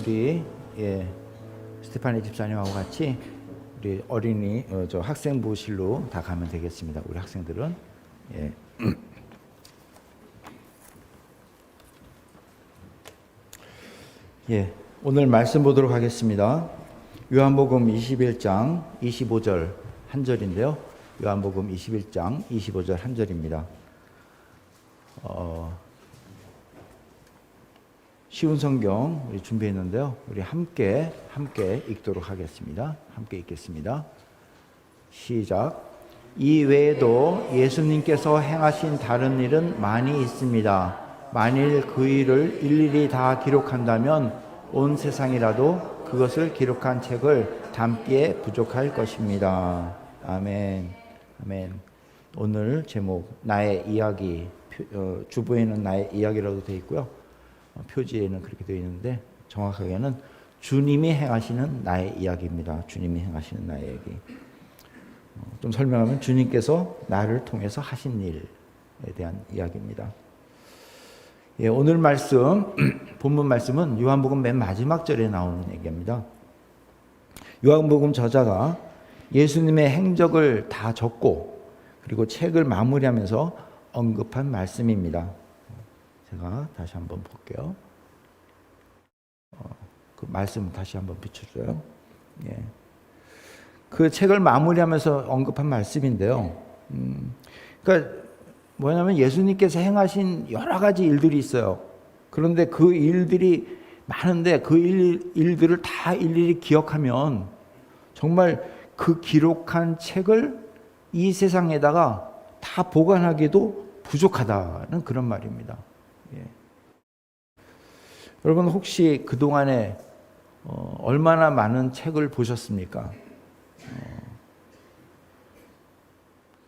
우리 스테파니 집사님하고 같이 우리 어린이 저 학생부실로 다 가면 되겠습니다. 우리 학생들은 예, 오늘 말씀 보도록 하겠습니다. 요한복음 21장 25절 한 절인데요. 요한복음 21장 25절 한 절입니다. 쉬운 성경 우리 준비했는데요. 우리 함께 읽도록 하겠습니다. 함께 읽겠습니다. 시작. 이 외에도 예수님께서 행하신 다른 일은 많이 있습니다. 만일 그 일을 일일이 다 기록한다면 온 세상이라도 그것을 기록한 책을 담기에 부족할 것입니다. 아멘. 아멘. 오늘 제목 나의 이야기, 주부에는 나의 이야기라고 되어 있고요. 표지에는 그렇게 되어 있는데 정확하게는 주님이 행하시는 나의 이야기입니다. 주님이 행하시는 나의 이야기. 좀 설명하면 주님께서 나를 통해서 하신 일에 대한 이야기입니다. 예, 오늘 말씀, 본문 말씀은 요한복음 맨 마지막 절에 나오는 얘기입니다. 요한복음 저자가 예수님의 행적을 다 적고 그리고 책을 마무리하면서 언급한 말씀입니다. 제가 다시 한번 볼게요. 그 말씀 다시 한번 비춰줘요. 예. 그 책을 마무리하면서 언급한 말씀인데요. 그러니까 뭐냐면 예수님께서 행하신 여러 가지 일들이 있어요. 그런데 그 일들이 많은데 그 일들을 다 일일이 기억하면 정말 그 기록한 책을 이 세상에다가 다 보관하기도 부족하다는 그런 말입니다. 예. 여러분 혹시 그동안에 얼마나 많은 책을 보셨습니까?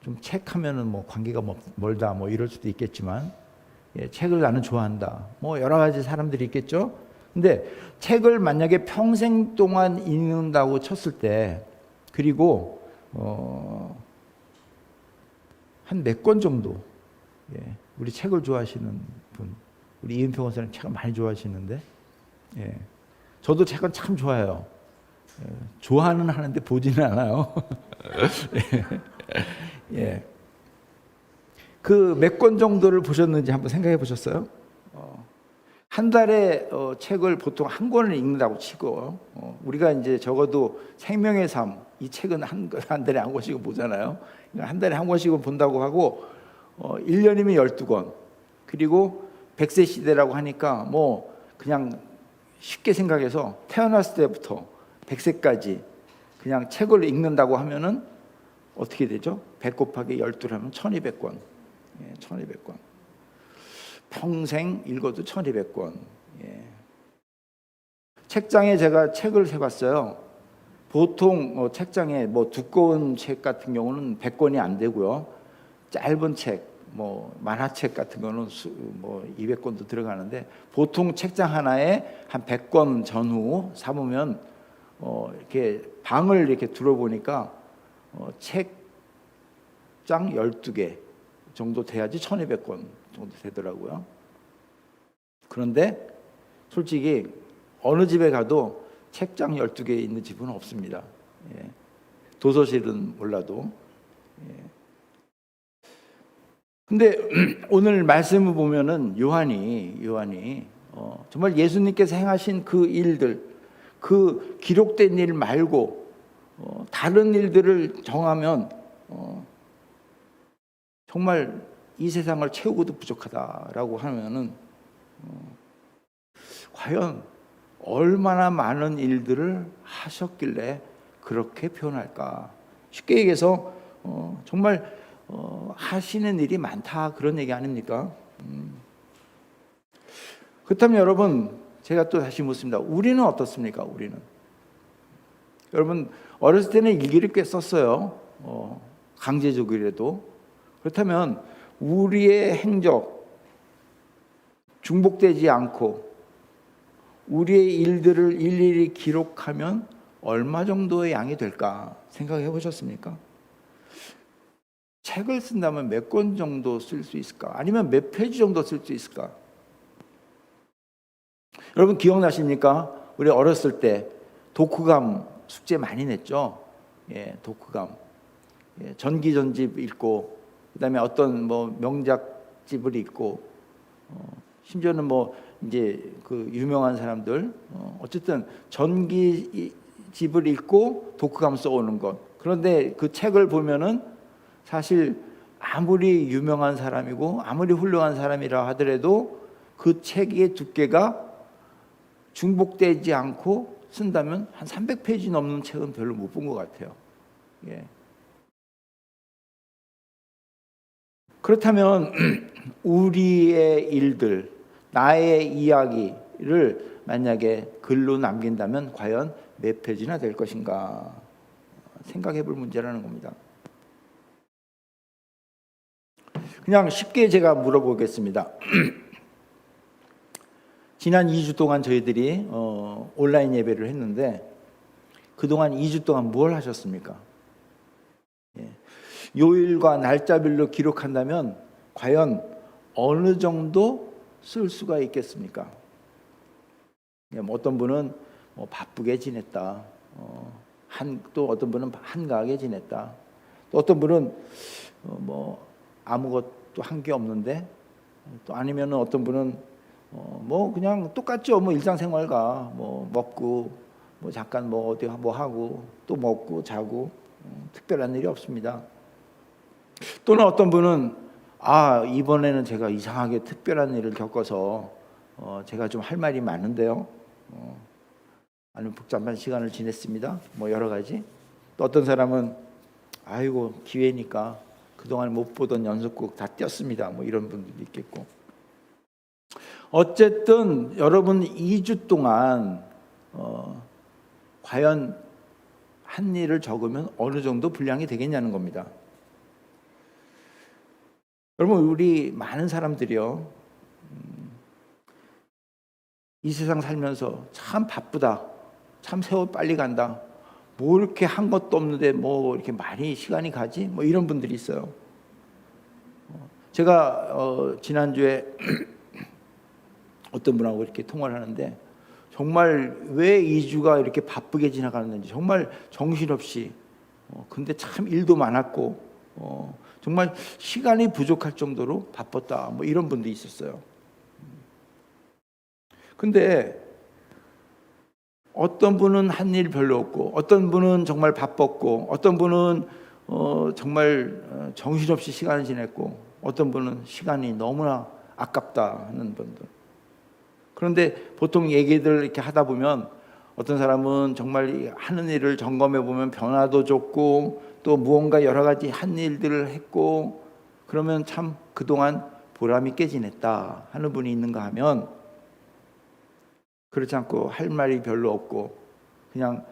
좀 책 하면은 뭐 관계가 멀다 뭐 이럴 수도 있겠지만, 예, 책을 나는 좋아한다 뭐 여러 가지 사람들이 있겠죠. 근데 책을 만약에 평생 동안 읽는다고 쳤을 때, 그리고 한 몇 권 정도, 예, 우리 책을 좋아하시는 분, 우리 이은평 원사님 책을 많이 좋아하시는데, 예, 저도 책은 참 좋아해요. 예, 좋아는 하는데 보지는 않아요. 예. 그 몇 권 정도를 보셨는지 한번 생각해 보셨어요? 한 달에 책을 보통 한 권을 읽는다고 치고, 우리가 이제 적어도 생명의 삶, 이 책은 한 달에 한 권씩은 보잖아요. 그러니까 한 달에 한 권씩은 본다고 하고, 1년이면 12권. 그리고 100세 시대라고 하니까 뭐 그냥 쉽게 생각해서 태어났을 때부터 100세까지 그냥 책을 읽는다고 하면은 어떻게 되죠? 100 곱하기 12를 하면 1200권. 예, 1200권. 평생 읽어도 1200권. 예. 책장에 제가 책을 세봤어요. 보통 책장에 뭐 두꺼운 책 같은 경우는 100권이 안 되고요. 짧은 책, 뭐 만화책 같은 거는 뭐 200권도 들어가는데, 보통 책장 하나에 한 100권 전후 사보면 이렇게 방을 이렇게 둘러보니까 책장 12개 정도 돼야지 1200권 정도 되더라고요. 그런데 솔직히 어느 집에 가도 책장 12개 있는 집은 없습니다. 예. 도서실은 몰라도. 예. 근데 오늘 말씀을 보면은 요한이 정말 예수님께서 행하신 그 일들, 그 기록된 일 말고 다른 일들을 정하면 정말 이 세상을 채우고도 부족하다라고 하면은 과연 얼마나 많은 일들을 하셨길래 그렇게 표현할까? 쉽게 얘기해서 정말 하시는 일이 많다, 그런 얘기 아닙니까? 그렇다면 여러분, 제가 또 다시 묻습니다. 우리는 어떻습니까? 우리는, 여러분 어렸을 때는 일기를 꽤 썼어요. 강제적이라도. 그렇다면 우리의 행적 중복되지 않고 우리의 일들을 일일이 기록하면 얼마 정도의 양이 될까 생각해 보셨습니까? 책을 쓴다면 몇 권 정도 쓸 수 있을까? 아니면 몇 페이지 정도 쓸 수 있을까? 여러분 기억나십니까? 우리 어렸을 때 독후감 숙제 많이 냈죠? 예, 독후감. 예, 전기전집 읽고, 그다음에 어떤 뭐 명작집을 읽고, 심지어는 뭐 이제 그 유명한 사람들 어쨌든 전기집을 읽고 독후감 써오는 것. 그런데 그 책을 보면은 사실 아무리 유명한 사람이고 아무리 훌륭한 사람이라 하더라도 그 책의 두께가 중복되지 않고 쓴다면 한 300페이지 넘는 책은 별로 못 본 것 같아요. 예. 그렇다면 우리의 일들, 나의 이야기를 만약에 글로 남긴다면 과연 몇 페이지나 될 것인가 생각해 볼 문제라는 겁니다. 그냥 쉽게 제가 물어보겠습니다. 지난 2주 동안 저희들이 온라인 예배를 했는데 그동안 2주 동안 뭘 하셨습니까? 예. 요일과 날짜별로 기록한다면 과연 어느 정도 쓸 수가 있겠습니까? 어떤 분은 바쁘게 지냈다. 또 어떤 분은 한가하게 지냈다. 또 어떤 분은 아무것도 한 게 없는데, 또 아니면 어떤 분은 그냥 똑같죠. 일상생활과 먹고 잠깐 어디 하고 또 먹고 자고 특별한 일이 없습니다. 또는 어떤 분은 이번에는 제가 이상하게 특별한 일을 겪어서 제가 좀 할 말이 많은데요. 아니면 복잡한 시간을 지냈습니다. 여러 가지. 또 어떤 사람은 아이고 기회니까 그동안 못 보던 연속곡 다 띄었습니다. 이런 분들도 있겠고. 어쨌든 여러분 2주 동안 과연 한 일을 적으면 어느 정도 분량이 되겠냐는 겁니다. 여러분 우리 많은 사람들이요, 이 세상 살면서 참 바쁘다, 참 세월 빨리 간다, 이렇게 한 것도 없는데 이렇게 많이 시간이 가지? 이런 분들이 있어요. 제가 지난주에 어떤 분하고 이렇게 통화를 하는데 정말 왜 2주가 이렇게 바쁘게 지나가는지 정말 정신없이 근데 참 일도 많았고 정말 시간이 부족할 정도로 바빴다 이런 분도 있었어요. 근데 어떤 분은 한 일 별로 없고 어떤 분은 정말 바빴고 어떤 분은 정말 정신없이 시간을 지냈고 어떤 분은 시간이 너무나 아깝다 하는 분들. 그런데 보통 얘기들 이렇게 하다 보면 어떤 사람은 정말 하는 일을 점검해 보면 변화도 줬고 또 무언가 여러 가지 한 일들을 했고 그러면 참 그동안 보람이 있게 지냈다 하는 분이 있는가 하면 그렇지 않고 할 말이 별로 없고 그냥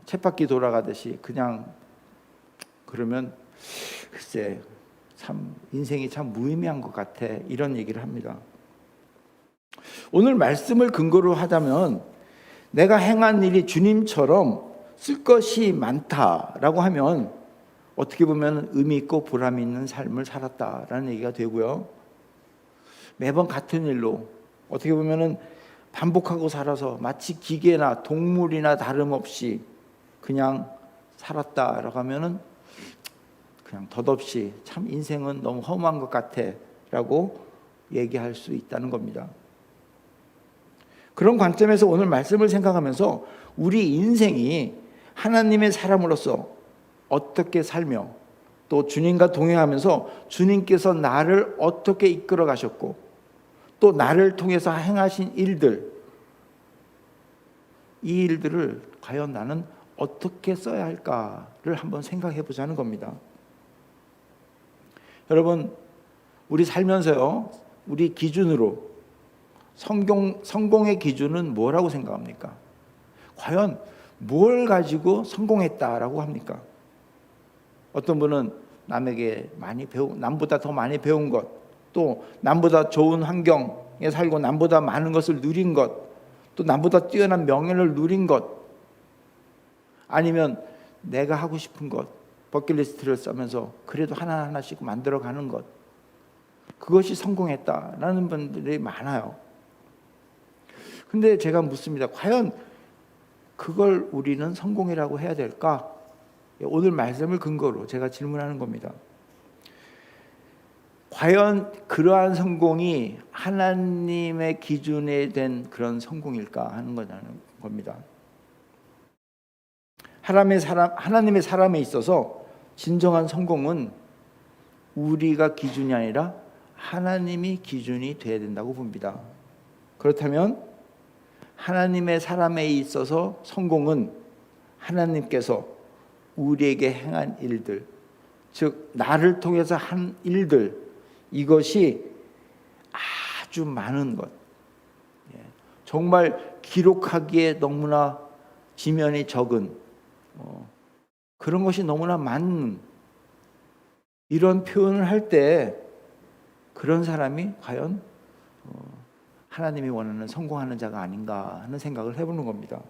쳇바퀴 돌아가듯이 그냥 그러면 글쎄 참 인생이 참 무의미한 것 같아 이런 얘기를 합니다. 오늘 말씀을 근거로 하자면 내가 행한 일이 주님처럼 쓸 것이 많다라고 하면 어떻게 보면 의미 있고 보람 있는 삶을 살았다라는 얘기가 되고요. 매번 같은 일로 어떻게 보면은 반복하고 살아서 마치 기계나 동물이나 다름없이 그냥 살았다라고 하면은 그냥 덧없이 참 인생은 너무 험한 것 같아라고 얘기할 수 있다는 겁니다. 그런 관점에서 오늘 말씀을 생각하면서 우리 인생이 하나님의 사람으로서 어떻게 살며 또 주님과 동행하면서 주님께서 나를 어떻게 이끌어 가셨고 또 나를 통해서 행하신 일들, 이 일들을 과연 나는 어떻게 써야 할까를 한번 생각해 보자는 겁니다. 여러분 우리 살면서요, 우리 기준으로 성공의 기준은 뭐라고 생각합니까? 과연 뭘 가지고 성공했다라고 합니까? 어떤 분은 남에게 남보다 더 많이 배운 것, 또 남보다 좋은 환경에 살고 남보다 많은 것을 누린 것, 또 남보다 뛰어난 명예를 누린 것, 아니면 내가 하고 싶은 것, 버킷리스트를 쓰면서 그래도 하나하나씩 만들어가는 것, 그것이 성공했다라는 분들이 많아요. 근데 제가 묻습니다. 과연 그걸 우리는 성공이라고 해야 될까? 오늘 말씀을 근거로 제가 질문하는 겁니다. 과연 그러한 성공이 하나님의 기준에 된 그런 성공일까 하는 거라는 겁니다. 하나님의 사람에 있어서 진정한 성공은 우리가 기준이 아니라 하나님이 기준이 되어야 된다고 봅니다. 그렇다면 하나님의 사람에 있어서 성공은 하나님께서 우리에게 행한 일들, 즉 나를 통해서 한 일들, 이것이 아주 많은 것, 정말 기록하기에 너무나 지면이 적은 그런 것이 너무나 많은, 이런 표현을 할 때 그런 사람이 과연 하나님이 원하는 성공하는 자가 아닌가 하는 생각을 해보는 겁니다.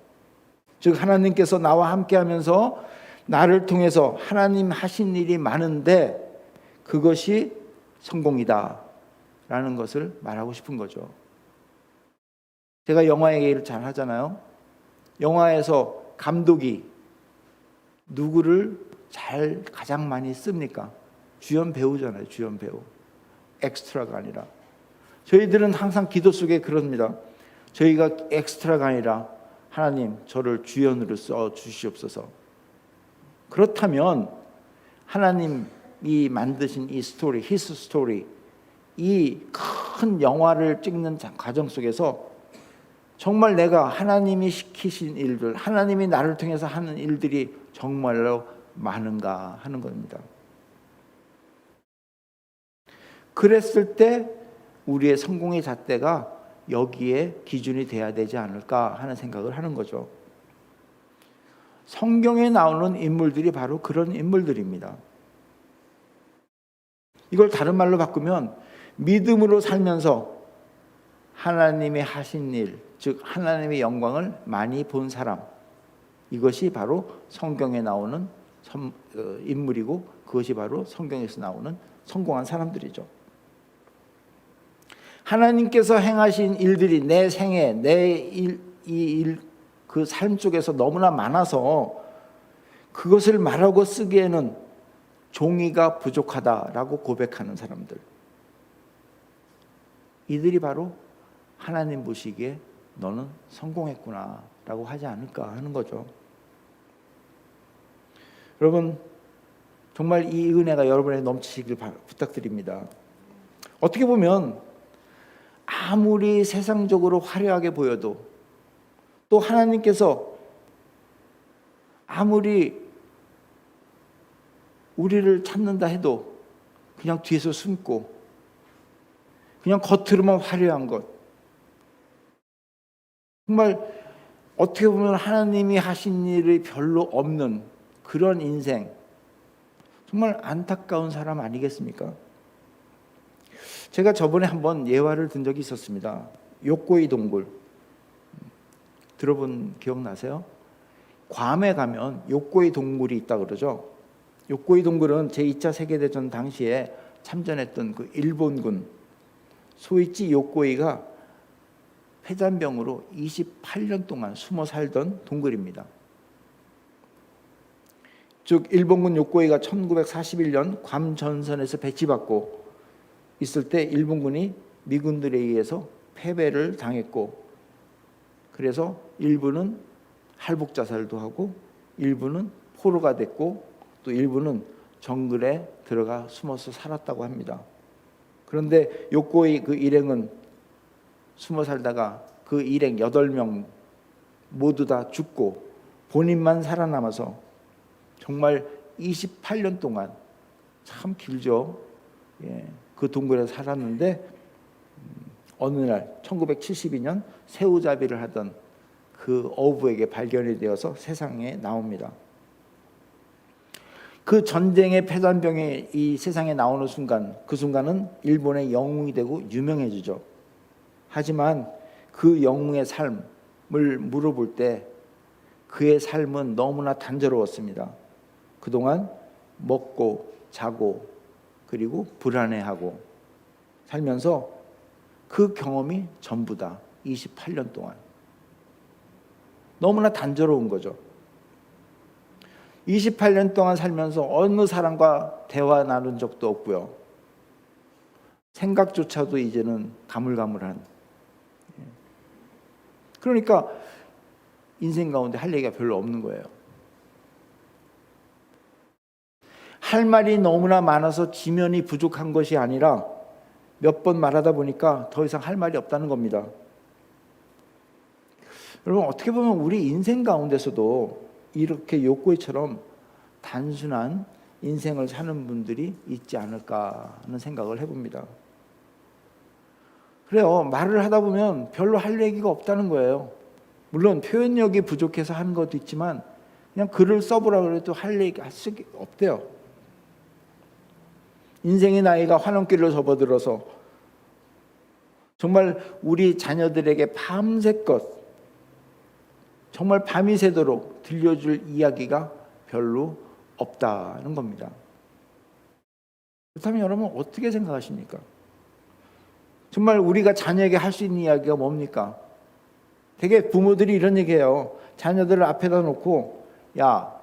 즉 하나님께서 나와 함께하면서 나를 통해서 하나님 하신 일이 많은데 그것이 성공이다 라는 것을 말하고 싶은 거죠. 제가 영화 얘기를 잘 하잖아요. 영화에서 감독이 누구를 가장 많이 씁니까? 주연 배우잖아요. 주연 배우. 엑스트라가 아니라. 저희들은 항상 기도 속에 그럽니다. 저희가 엑스트라가 아니라 하나님 저를 주연으로 써 주시옵소서. 그렇다면 하나님이 만드신 이 스토리, 히스 스토리, 이 큰 영화를 찍는 과정 속에서 정말 내가 하나님이 시키신 일들, 하나님이 나를 통해서 하는 일들이 정말로 많은가 하는 겁니다. 그랬을 때 우리의 성공의 잣대가 여기에 기준이 돼야 되지 않을까 하는 생각을 하는 거죠. 성경에 나오는 인물들이 바로 그런 인물들입니다. 이걸 다른 말로 바꾸면 믿음으로 살면서 하나님이 하신 일, 즉 하나님의 영광을 많이 본 사람, 이것이 바로 성경에 나오는 인물이고 그것이 바로 성경에서 나오는 성공한 사람들이죠. 하나님께서 행하신 일들이 내 생에 그 삶 속에서 너무나 많아서 그것을 말하고 쓰기에는 종이가 부족하다라고 고백하는 사람들, 이들이 바로 하나님 보시기에 너는 성공했구나 라고 하지 않을까 하는 거죠. 여러분 정말 이 은혜가 여러분에게 넘치시길 부탁드립니다. 어떻게 보면 아무리 세상적으로 화려하게 보여도, 또 하나님께서 아무리 우리를 찾는다 해도 그냥 뒤에서 숨고 그냥 겉으로만 화려한 것, 정말 어떻게 보면 하나님이 하신 일이 별로 없는 그런 인생, 정말 안타까운 사람 아니겠습니까? 제가 저번에 한번 예화를 든 적이 있었습니다. 욕고이 동굴 들어본 기억나세요? 괌에 가면 욕고이 동굴이 있다 그러죠. 욕고이 동굴은 제2차 세계대전 당시에 참전했던 그 일본군 소이치 욕고이가 폐잔병으로 28년 동안 숨어 살던 동굴입니다. 즉 일본군 욕고이가 1941년 괌 전선에서 배치받고 있을 때 일본군이 미군들에 의해서 패배를 당했고, 그래서 일부는 할복 자살도 하고 일부는 포로가 됐고 또 일부는 정글에 들어가 숨어서 살았다고 합니다. 그런데 욕고이 그 일행은 숨어 살다가 그 일행 8명 모두 다 죽고 본인만 살아남아서 정말 28년 동안, 참 길죠. 그 동굴에 살았는데 어느 날 1972년 새우잡이를 하던 그 어부에게 발견이 되어서 세상에 나옵니다. 그 전쟁의 폐잔병이 이 세상에 나오는 순간, 그 순간은 일본의 영웅이 되고 유명해지죠. 하지만 그 영웅의 삶을 물어볼 때 그의 삶은 너무나 단조로웠습니다. 그동안 먹고 자고 그리고 불안해하고 살면서 그 경험이 전부다. 28년 동안 너무나 단조로운 거죠. 28년 동안 살면서 어느 사람과 대화 나눈 적도 없고요. 생각조차도 이제는 가물가물한. 그러니까 인생 가운데 할 얘기가 별로 없는 거예요. 할 말이 너무나 많아서 지면이 부족한 것이 아니라 몇 번 말하다 보니까 더 이상 할 말이 없다는 겁니다. 여러분, 어떻게 보면 우리 인생 가운데서도 이렇게 욕구이처럼 단순한 인생을 사는 분들이 있지 않을까 하는 생각을 해봅니다. 그래요. 말을 하다 보면 별로 할 얘기가 없다는 거예요. 물론 표현력이 부족해서 하는 것도 있지만 그냥 글을 써보라 그래도 할 얘기 할 수 없대요. 인생의 나이가 환원길로 접어들어서 정말 우리 자녀들에게 밤새껏 정말 밤이 새도록 들려줄 이야기가 별로 없다는 겁니다. 그렇다면 여러분 어떻게 생각하십니까? 정말 우리가 자녀에게 할 수 있는 이야기가 뭡니까? 되게 부모들이 이런 얘기해요. 자녀들을 앞에다 놓고 야,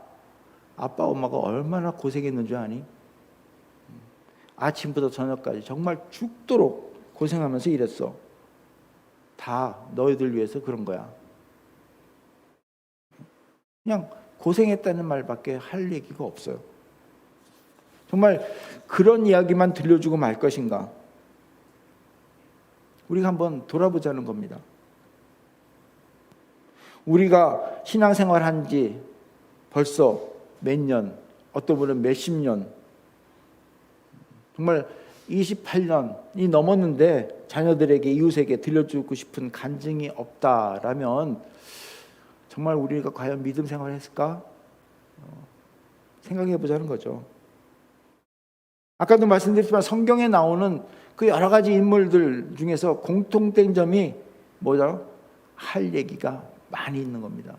아빠 엄마가 얼마나 고생했는 줄 아니? 아침부터 저녁까지 정말 죽도록 고생하면서 일했어. 다 너희들 위해서 그런 거야. 그냥 고생했다는 말밖에 할 얘기가 없어요. 정말 그런 이야기만 들려주고 말 것인가? 우리가 한번 돌아보자는 겁니다. 우리가 신앙생활 한 지 벌써 몇 년, 어떤 분은 몇십 년, 정말 28년이 넘었는데 자녀들에게, 이웃에게 들려주고 싶은 간증이 없다라면 정말 우리가 과연 믿음 생활을 했을까? 생각해 보자는 거죠. 아까도 말씀드렸지만 성경에 나오는 그 여러 가지 인물들 중에서 공통된 점이 뭐죠? 할 얘기가 많이 있는 겁니다.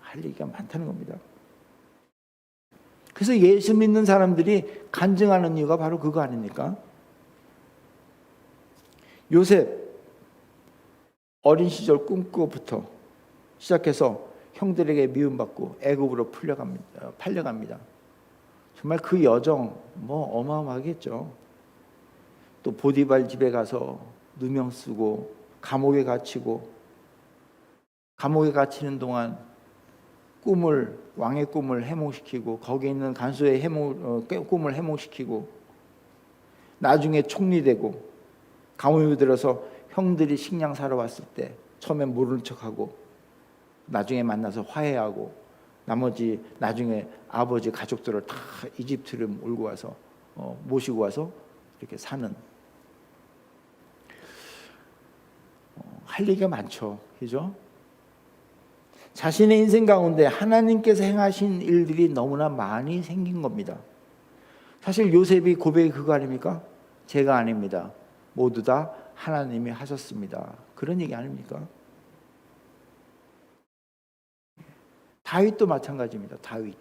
할 얘기가 많다는 겁니다. 그래서 예수 믿는 사람들이 간증하는 이유가 바로 그거 아닙니까? 요셉 어린 시절 꿈꾸고부터 시작해서 형들에게 미움받고 애굽으로 팔려갑니다. 정말 그 여정 뭐 어마어마하겠죠. 또 보디발 집에 가서 누명 쓰고 감옥에 갇히고, 감옥에 갇히는 동안 왕의 꿈을 해몽시키고 거기에 있는 간수의 꿈을 해몽시키고, 나중에 총리되고 감옥에 들어서 형들이 식량 사러 왔을 때 처음엔 모르는 척하고 나중에 만나서 화해하고, 나중에 아버지 가족들을 다 이집트를 몰고 와서 모시고 와서 이렇게 사는, 할 얘기가 많죠. 그죠? 자신의 인생 가운데 하나님께서 행하신 일들이 너무나 많이 생긴 겁니다. 사실 요셉이 고백이 그거 아닙니까? 제가 아닙니다. 모두 다 하나님이 하셨습니다. 그런 얘기 아닙니까? 다윗도 마찬가지입니다. 다윗.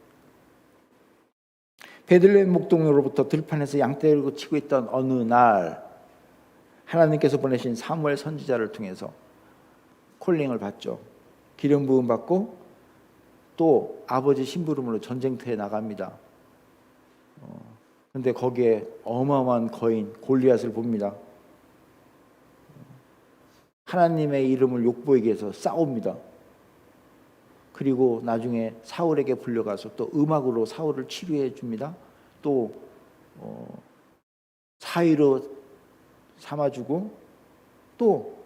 베들레헴 목동으로부터 들판에서 양떼를 치고 있던 어느 날 하나님께서 보내신 사무엘 선지자를 통해서 콜링을 받죠. 기름 부음 받고 또 아버지 심부름으로 전쟁터에 나갑니다. 그런데 거기에 어마어마한 거인 골리앗을 봅니다. 하나님의 이름을 욕보이게 해서 싸웁니다. 그리고 나중에 사울에게 불려가서 또 음악으로 사울을 치료해 줍니다. 또 사위로 삼아주고, 또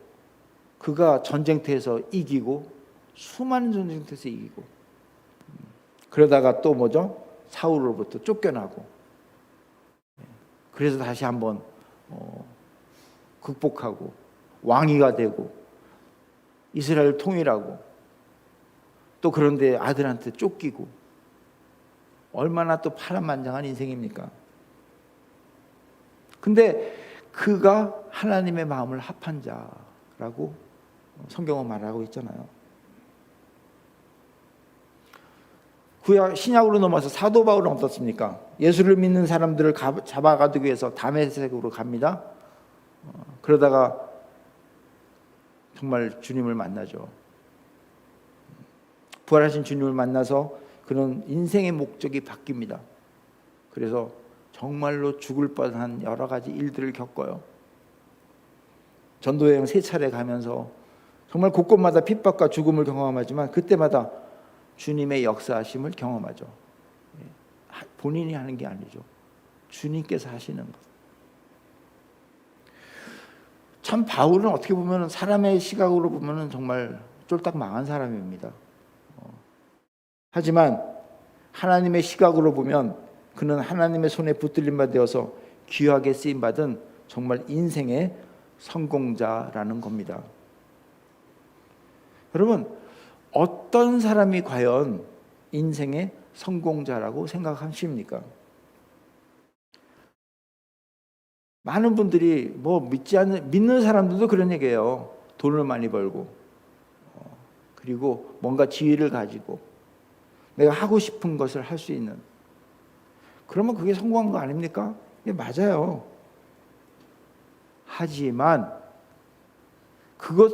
그가 전쟁터에서 이기고, 수많은 전쟁터에서 이기고, 그러다가 또 뭐죠? 사울로부터 쫓겨나고, 그래서 다시 한번 극복하고 왕위가 되고 이스라엘 통일하고, 또 그런데 아들한테 쫓기고, 얼마나 또 파란만장한 인생입니까? 근데 그가 하나님의 마음을 합한 자라고 성경은 말하고 있잖아요. 신약으로 넘어서 사도 바울은 어떻습니까? 예수를 믿는 사람들을 잡아가기 위해서 다메섹으로 갑니다. 그러다가 정말 주님을 만나죠. 부활하신 주님을 만나서 그는 인생의 목적이 바뀝니다. 그래서 정말로 죽을 뻔한 여러 가지 일들을 겪어요. 전도 여행 3차례 가면서 정말 곳곳마다 핍박과 죽음을 경험하지만 그때마다 주님의 역사하심을 경험하죠. 본인이 하는 게 아니죠. 주님께서 하시는 것. 참 바울은 어떻게 보면 사람의 시각으로 보면 정말 쫄딱 망한 사람입니다. 하지만 하나님의 시각으로 보면 그는 하나님의 손에 붙들림 바 되어서 귀하게 쓰임 받은 정말 인생의 성공자라는 겁니다. 여러분, 어떤 사람이 과연 인생의 성공자라고 생각하십니까? 많은 분들이 믿는 사람들도 그런 얘기해요. 돈을 많이 벌고, 그리고 뭔가 지위를 가지고, 내가 하고 싶은 것을 할 수 있는. 그러면 그게 성공한 거 아닙니까? 예, 맞아요. 하지만 그것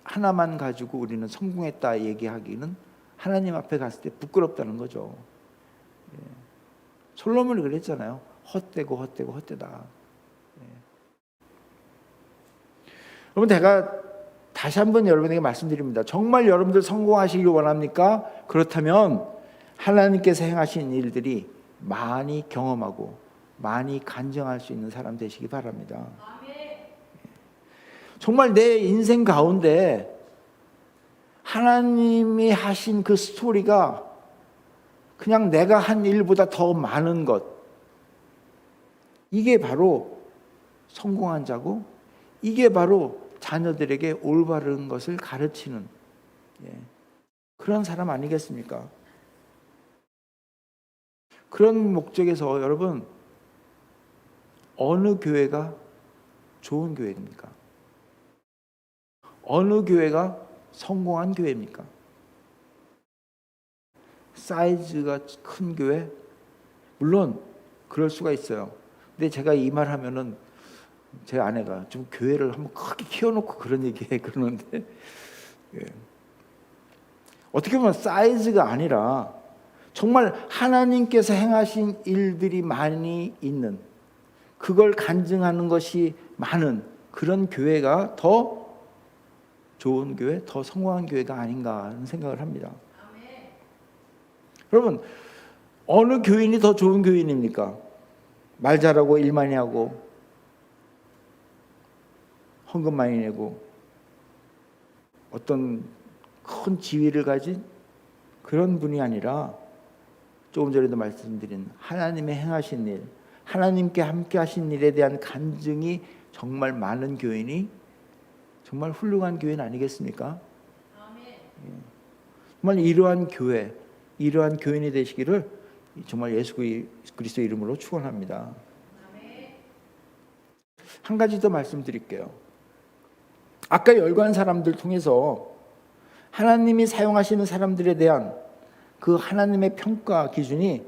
하나만 가지고 우리는 성공했다 얘기하기는 하나님 앞에 갔을 때 부끄럽다는 거죠. 예. 솔로몬이 그랬잖아요. 헛되고 헛되다. 예. 여러분, 제가 다시 한번 여러분에게 말씀드립니다. 정말 여러분들 성공하시길 원합니까? 그렇다면 하나님께서 행하신 일들이 많이 경험하고 많이 간증할 수 있는 사람 되시기 바랍니다. 정말 내 인생 가운데 하나님이 하신 그 스토리가 그냥 내가 한 일보다 더 많은 것, 이게 바로 성공한 자고, 이게 바로 자녀들에게 올바른 것을 가르치는 그런 사람 아니겠습니까? 그런 목적에서 여러분, 어느 교회가 좋은 교회입니까? 어느 교회가 성공한 교회입니까? 사이즈가 큰 교회? 물론 그럴 수가 있어요. 근데 제가 이 말 하면은 제 아내가 좀 교회를 한번 크게 키워놓고 그런 얘기해 그러는데, 어떻게 보면 사이즈가 아니라 정말 하나님께서 행하신 일들이 많이 있는, 그걸 간증하는 것이 많은 그런 교회가 더 좋은 교회, 더 성공한 교회가 아닌가 하는 생각을 합니다. 여러분, 어느 교인이 더 좋은 교인입니까? 말 잘하고 일 많이 하고 헌금 많이 내고 어떤 큰 지위를 가진 그런 분이 아니라 조금 전에도 말씀드린 하나님의 행하신 일, 하나님께 함께 하신 일에 대한 간증이 정말 많은 교인이 정말 훌륭한 교인 아니겠습니까? 정말 이러한 교회, 이러한 교인이 되시기를 정말 예수 그리스도 이름으로 축원합니다. 한 가지 더 말씀드릴게요. 아까 열거한 사람들 통해서 하나님이 사용하시는 사람들에 대한 그 하나님의 평가 기준이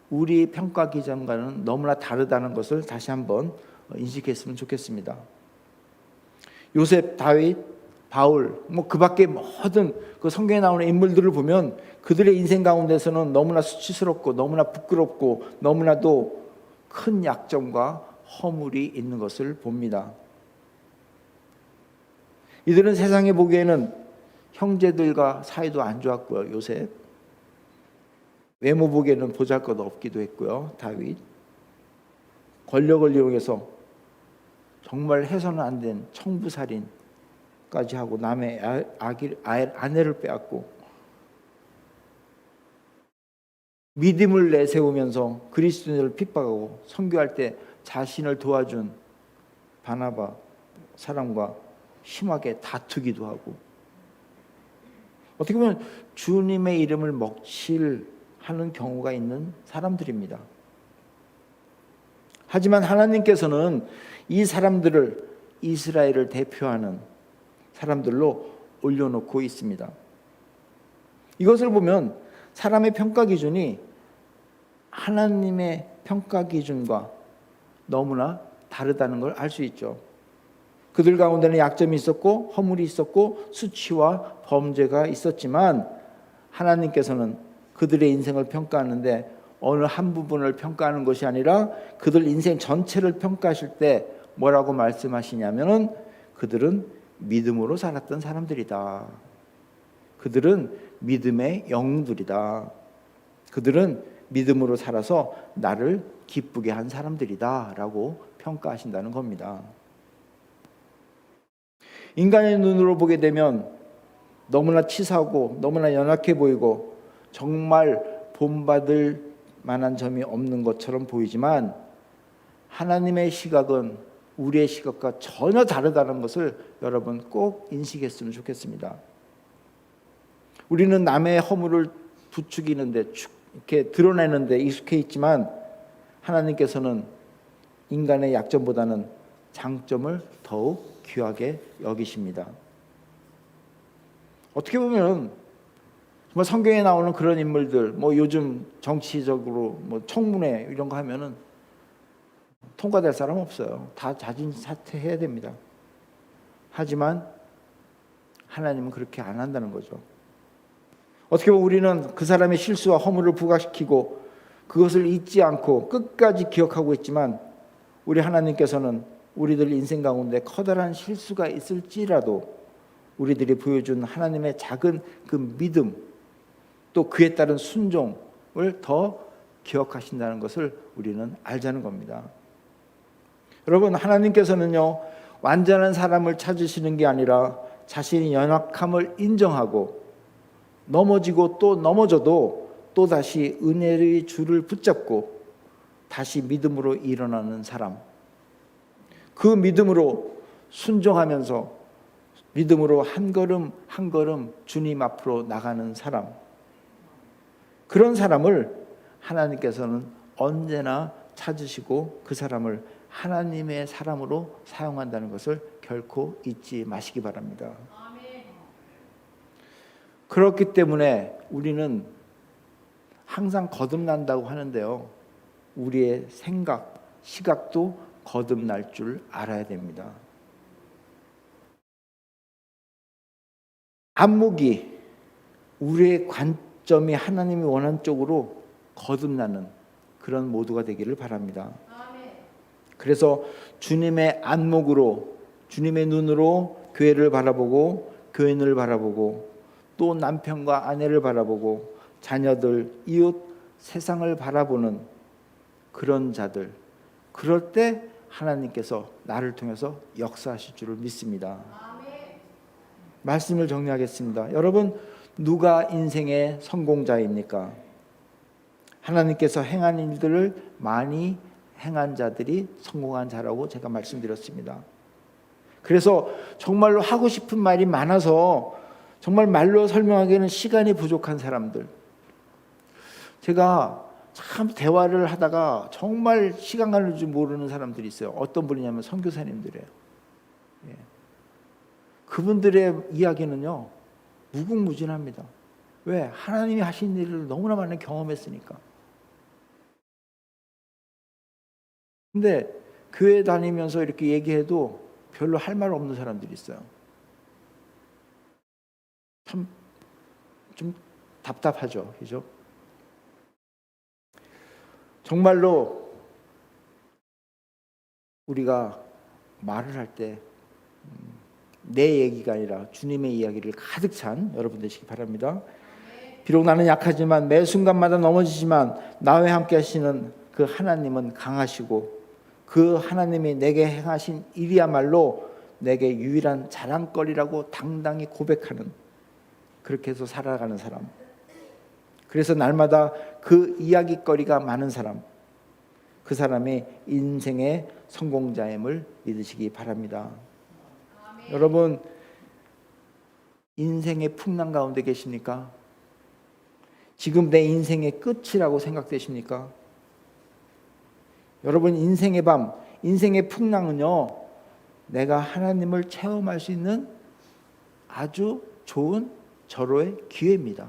우리 평가 기준과는 너무나 다르다는 것을 다시 한번 인식했으면 좋겠습니다. 요셉, 다윗, 바울, 그 밖에 모든 그 성경에 나오는 인물들을 보면 그들의 인생 가운데서는 너무나 수치스럽고 너무나 부끄럽고 너무나도 큰 약점과 허물이 있는 것을 봅니다. 이들은 세상에 보기에는 형제들과 사이도 안 좋았고요. 요셉, 외모 보기에는 보잘것없기도 했고요. 다윗, 권력을 이용해서 정말 해서는 안 된 청부살인까지 하고 남의 아내를 빼앗고 믿음을 내세우면서 그리스도인을 핍박하고 선교할 때 자신을 도와준 바나바 사람과 심하게 다투기도 하고, 어떻게 보면 주님의 이름을 먹칠하는 경우가 있는 사람들입니다. 하지만 하나님께서는 이 사람들을 이스라엘을 대표하는 사람들로 올려놓고 있습니다. 이것을 보면 사람의 평가 기준이 하나님의 평가 기준과 너무나 다르다는 걸 알 수 있죠. 그들 가운데는 약점이 있었고 허물이 있었고 수치와 범죄가 있었지만 하나님께서는 그들의 인생을 평가하는데 어느 한 부분을 평가하는 것이 아니라 그들 인생 전체를 평가하실 때 뭐라고 말씀하시냐면은 그들은 믿음으로 살았던 사람들이다. 그들은 믿음의 영웅들이다. 그들은 믿음으로 살아서 나를 기쁘게 한 사람들이다 라고 평가하신다는 겁니다. 인간의 눈으로 보게 되면 너무나 치사하고 너무나 연약해 보이고 정말 본받을 만한 점이 없는 것처럼 보이지만 하나님의 시각은 우리의 시각과 전혀 다르다는 것을 여러분 꼭 인식했으면 좋겠습니다. 우리는 남의 허물을 부추기는데 이렇게 드러내는데 익숙해 있지만 하나님께서는 인간의 약점보다는 장점을 더욱 귀하게 여기십니다. 어떻게 보면 정말 성경에 나오는 그런 인물들, 요즘 정치적으로 청문회 이런 거 하면은 통과될 사람 없어요. 다 자진 사퇴해야 됩니다. 하지만 하나님은 그렇게 안 한다는 거죠. 어떻게 보면 우리는 그 사람의 실수와 허물을 부각시키고 그것을 잊지 않고 끝까지 기억하고 있지만 우리 하나님께서는 우리들 인생 가운데 커다란 실수가 있을지라도 우리들이 보여준 하나님의 작은 그 믿음 또 그에 따른 순종을 더 기억하신다는 것을 우리는 알자는 겁니다. 여러분, 하나님께서는요 완전한 사람을 찾으시는 게 아니라 자신의 연약함을 인정하고 넘어지고 또 넘어져도 또다시 은혜의 줄을 붙잡고 다시 믿음으로 일어나는 사람, 그 믿음으로 순종하면서 믿음으로 한 걸음 한 걸음 주님 앞으로 나가는 사람, 그런 사람을 하나님께서는 언제나 찾으시고 그 사람을 하나님의 사람으로 사용한다는 것을 결코 잊지 마시기 바랍니다. 그렇기 때문에 우리는 항상 거듭난다고 하는데요, 우리의 생각, 시각도 거듭날 줄 알아야 됩니다. 안목이, 우리의 관점이 하나님이 원하는 쪽으로 거듭나는 그런 모두가 되기를 바랍니다. 그래서 주님의 안목으로, 주님의 눈으로 교회를 바라보고 교인을 바라보고 또 남편과 아내를 바라보고 자녀들, 이웃, 세상을 바라보는 그런 자들, 그럴 때 하나님께서 나를 통해서 역사하실 줄을 믿습니다. 말씀을 정리하겠습니다. 여러분, 누가 인생의 성공자입니까? 하나님께서 행한 일들을 많이 행한 자들이 성공한 자라고 제가 말씀드렸습니다. 그래서 정말로 하고 싶은 말이 많아서 정말 말로 설명하기에는 시간이 부족한 사람들, 제가 참 대화를 하다가 정말 시간 가는 줄 모르는 사람들이 있어요. 어떤 분이냐면 선교사님들이에요. 그분들의 이야기는요 무궁무진합니다. 왜? 하나님이 하신 일을 너무나 많이 경험했으니까. 근데 교회 다니면서 이렇게 얘기해도 별로 할 말 없는 사람들이 있어요. 참 좀 답답하죠, 그죠? 정말로 우리가 말을 할 때 내 얘기가 아니라 주님의 이야기를 가득 찬 여러분 되시기 바랍니다. 비록 나는 약하지만 매 순간마다 넘어지지만 나와 함께 하시는 그 하나님은 강하시고 그 하나님이 내게 행하신 일이야말로 내게 유일한 자랑거리라고 당당히 고백하는, 그렇게 해서 살아가는 사람, 그래서 날마다 그 이야기거리가 많은 사람, 그 사람이 인생의 성공자임을 믿으시기 바랍니다. 여러분, 인생의 풍랑 가운데 계십니까? 지금 내 인생의 끝이라고 생각되십니까? 여러분, 인생의 밤, 인생의 풍랑은요 내가 하나님을 체험할 수 있는 아주 좋은 절호의 기회입니다.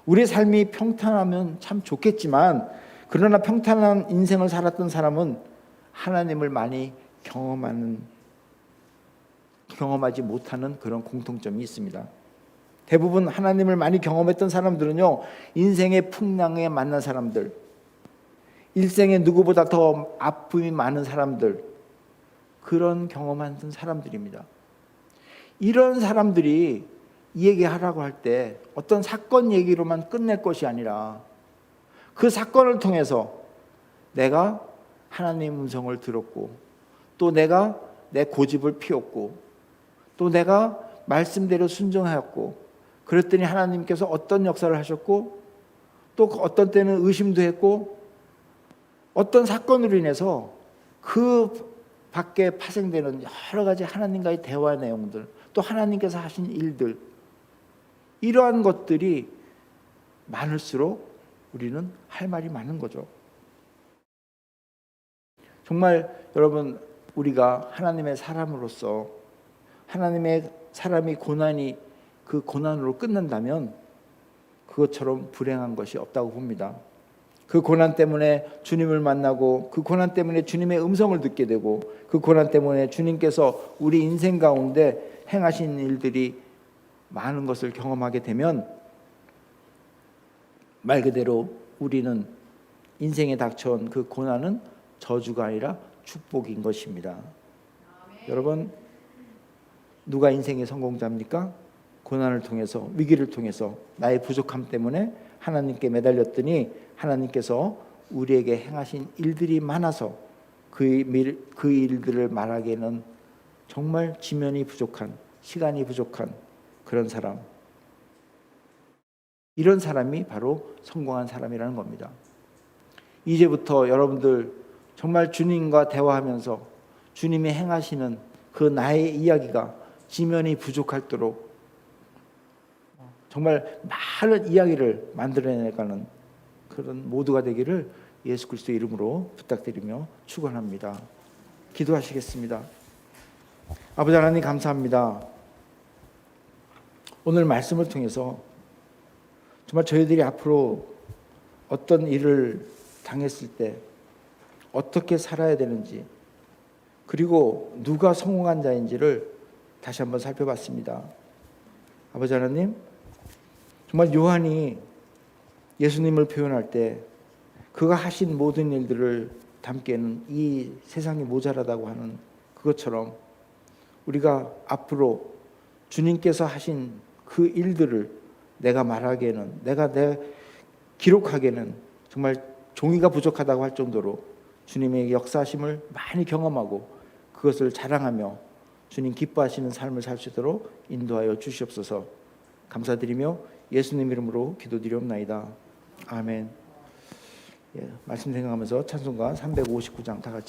우리의 삶이 평탄하면 참 좋겠지만, 그러나 평탄한 인생을 살았던 사람은 하나님을 많이 경험하지 못하는 그런 공통점이 있습니다. 대부분 하나님을 많이 경험했던 사람들은요 인생의 풍랑에 만난 사람들, 일생에 누구보다 더 아픔이 많은 사람들, 그런 경험한 사람들입니다. 이런 사람들이 이 얘기하라고 할 때 어떤 사건 얘기로만 끝낼 것이 아니라 그 사건을 통해서 내가 하나님의 음성을 들었고, 또 내가 내 고집을 피웠고, 또 내가 말씀대로 순종하였고, 그랬더니 하나님께서 어떤 역사를 하셨고, 또 어떤 때는 의심도 했고, 어떤 사건으로 인해서 그 밖에 파생되는 여러 가지 하나님과의 대화 내용들, 또 하나님께서 하신 일들, 이러한 것들이 많을수록 우리는 할 말이 많은 거죠. 정말 여러분, 우리가 하나님의 사람으로서 하나님의 사람이 고난이 그 고난으로 끝난다면 그것처럼 불행한 것이 없다고 봅니다. 그 고난 때문에 주님을 만나고, 그 고난 때문에 주님의 음성을 듣게 되고, 그 고난 때문에 주님께서 우리 인생 가운데 행하신 일들이 많은 것을 경험하게 되면 말 그대로 우리는 인생에 닥쳐온 그 고난은 저주가 아니라 축복인 것입니다. 여러분, 누가 인생의 성공자입니까? 고난을 통해서, 위기를 통해서 나의 부족함 때문에 하나님께 매달렸더니 하나님께서 우리에게 행하신 일들이 많아서 그 일들을 말하기에는 정말 지면이 부족한, 시간이 부족한 그런 사람, 이런 사람이 바로 성공한 사람이라는 겁니다. 이제부터 여러분들 정말 주님과 대화하면서 주님이 행하시는 그 나의 이야기가 지면이 부족할도록 정말 많은 이야기를 만들어내가는 그런 모두가 되기를 예수 그리스도 이름으로 부탁드리며 축원합니다. 기도하시겠습니다. 아버지 하나님, 감사합니다. 오늘 말씀을 통해서 정말 저희들이 앞으로 어떤 일을 당했을 때 어떻게 살아야 되는지, 그리고 누가 성공한 자인지를 다시 한번 살펴봤습니다. 아버지 하나님, 정말 요한이 예수님을 표현할 때 그가 하신 모든 일들을 담기에는 이 세상이 모자라다고 하는 그것처럼 우리가 앞으로 주님께서 하신 그 일들을 내가 말하기에는, 내가 기록하기에는 정말 종이가 부족하다고 할 정도로 주님의 역사하심을 많이 경험하고 그것을 자랑하며 주님 기뻐하시는 삶을 살 수 있도록 인도하여 주시옵소서. 감사드리며 예수님 이름으로 기도드리옵나이다. 아멘. 말씀 생각하면서 찬송가 359장 다 같이